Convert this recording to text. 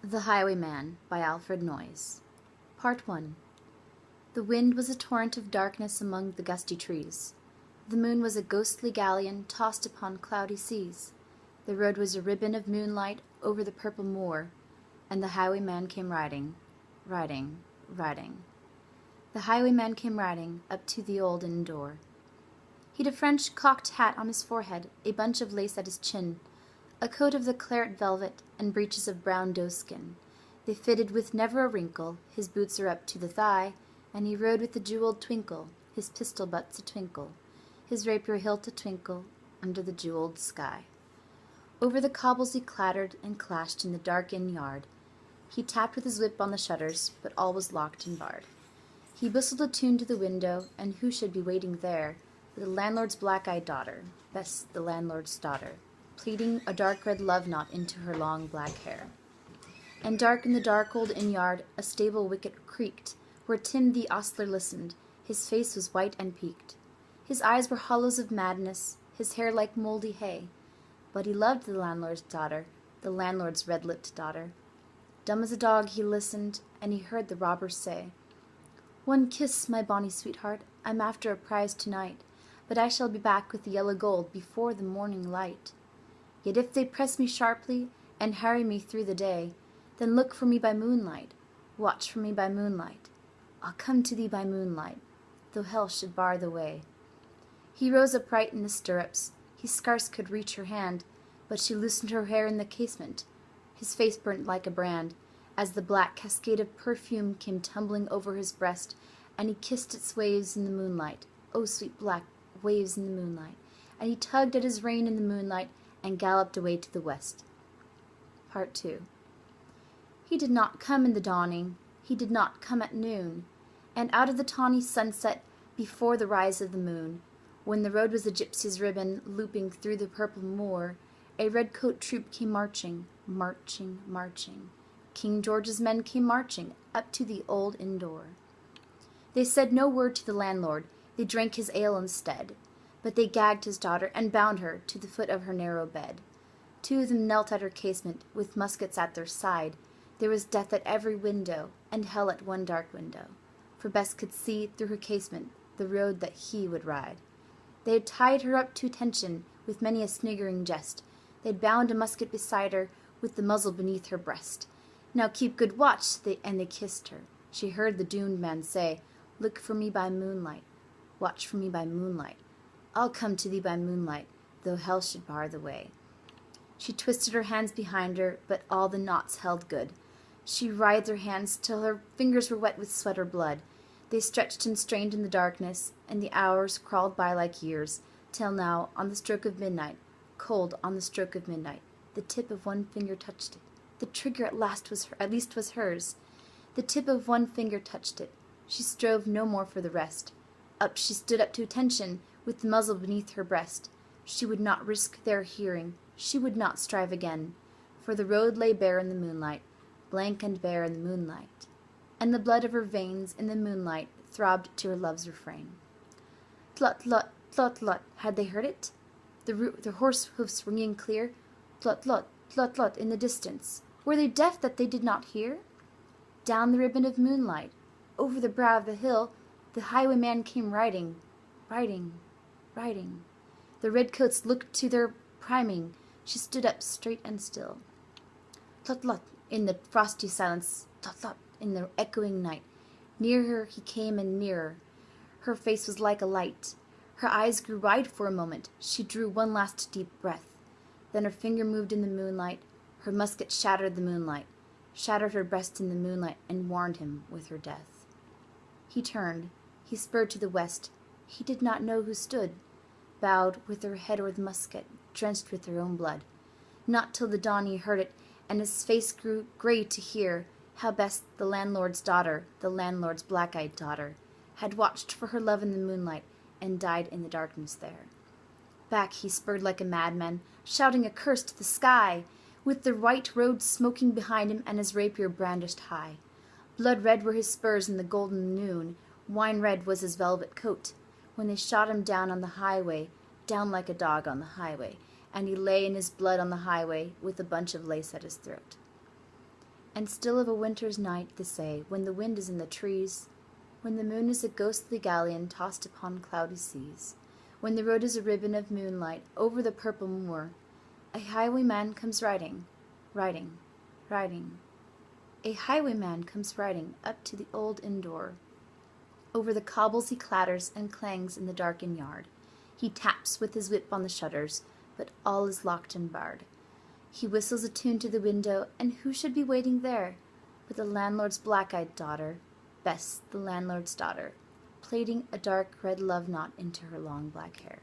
The Highwayman by Alfred Noyes. Part 1. The wind was a torrent of darkness among the gusty trees. The moon was a ghostly galleon tossed upon cloudy seas. The road was a ribbon of moonlight over the purple moor, and the highwayman came riding, riding, riding. The highwayman came riding up to the old inn door. He'd a French cocked hat on his forehead, a bunch of lace at his chin, a coat of the claret velvet, and breeches of brown doeskin. They fitted with never a wrinkle, his boots are up to the thigh, and he rode with a jewelled twinkle, his pistol butts a twinkle, his rapier hilt a twinkle, under the jewelled sky. Over the cobbles he clattered and clashed in the dark inn yard. He tapped with his whip on the shutters, but all was locked and barred. He whistled a tune to the window, and who should be waiting there but the landlord's black-eyed daughter, Bess, the landlord's daughter, pleating a dark red love knot into her long black hair. And dark in the dark old inn-yard a stable wicket creaked, where Tim the ostler listened. His face was white and peaked. His eyes were hollows of madness, his hair like mouldy hay. But he loved the landlord's daughter, the landlord's red-lipped daughter. Dumb as a dog he listened, and he heard the robber say, "One kiss, my bonny sweetheart, I'm after a prize tonight, but I shall be back with the yellow gold before the morning light. Yet if they press me sharply and harry me through the day, then look for me by moonlight, watch for me by moonlight. I'll come to thee by moonlight, though hell should bar the way." He rose upright in the stirrups. He scarce could reach her hand, but she loosened her hair in the casement. His face burnt like a brand, as the black cascade of perfume came tumbling over his breast, and he kissed its waves in the moonlight, oh sweet black waves in the moonlight, and he tugged at his rein in the moonlight, and galloped away to the west. Part 2. He did not come in the dawning, he did not come at noon, and out of the tawny sunset before the rise of the moon, when the road was a gypsy's ribbon looping through the purple moor, a red-coat troop came marching, marching, marching. King George's men came marching up to the old inn door. They said no word to the landlord, they drank his ale instead, but they gagged his daughter and bound her to the foot of her narrow bed. Two of them knelt at her casement, with muskets at their side. There was death at every window, and hell at one dark window, for Bess could see, through her casement, the road that he would ride. They had tied her up to attention, with many a sniggering jest. They had bound a musket beside her, with the muzzle beneath her breast. "Now keep good watch," and they kissed her. She heard the doomed man say, "Look for me by moonlight, watch for me by moonlight. I'll come to thee by moonlight, though hell should bar the way." She twisted her hands behind her, but all the knots held good. She writhed her hands till her fingers were wet with sweat or blood. They stretched and strained in the darkness, and the hours crawled by like years, till now, on the stroke of midnight, cold on the stroke of midnight, the tip of one finger touched it. The trigger at least was hers. The tip of one finger touched it. She strove no more for the rest. Up she stood up to attention, with the muzzle beneath her breast. She would not risk their hearing. She would not strive again, for the road lay bare in the moonlight, blank and bare in the moonlight, and the blood of her veins in the moonlight throbbed to her love's refrain. Tlot, tlot, tlot, tlot, had they heard it? The horse hoofs ringing clear, tlot, tlot, tlot, tlot, in the distance. Were they deaf that they did not hear? Down the ribbon of moonlight, over the brow of the hill, the highwayman came riding, riding, riding. The redcoats looked to their priming. She stood up straight and still. Tlot, tlot, in the frosty silence, tlot, tlot, in the echoing night. Near her he came and nearer. Her face was like a light. Her eyes grew wide for a moment. She drew one last deep breath. Then her finger moved in the moonlight. Her musket shattered the moonlight, shattered her breast in the moonlight, and warned him with her death. He turned. He spurred to the west. He did not know who stood, bowed with her head o'er the musket, drenched with her own blood. Not till the dawn he heard it, and his face grew grey to hear how Bess, the landlord's daughter, the landlord's black-eyed daughter, had watched for her love in the moonlight, and died in the darkness there. Back he spurred like a madman, shouting a curse to the sky, with the white road smoking behind him and his rapier brandished high. Blood-red were his spurs in the golden noon, wine-red was his velvet coat, when they shot him down on the highway, down like a dog on the highway, and he lay in his blood on the highway with a bunch of lace at his throat. And still of a winter's night they say, when the wind is in the trees, when the moon is a ghostly galleon tossed upon cloudy seas, when the road is a ribbon of moonlight over the purple moor, a highwayman comes riding, riding, riding. A highwayman comes riding up to the old inn door. Over the cobbles he clatters and clangs in the darkened yard. He taps with his whip on the shutters, but all is locked and barred. He whistles a tune to the window, and who should be waiting there but the landlord's black-eyed daughter, Bess, the landlord's daughter, plaiting a dark red love knot into her long black hair.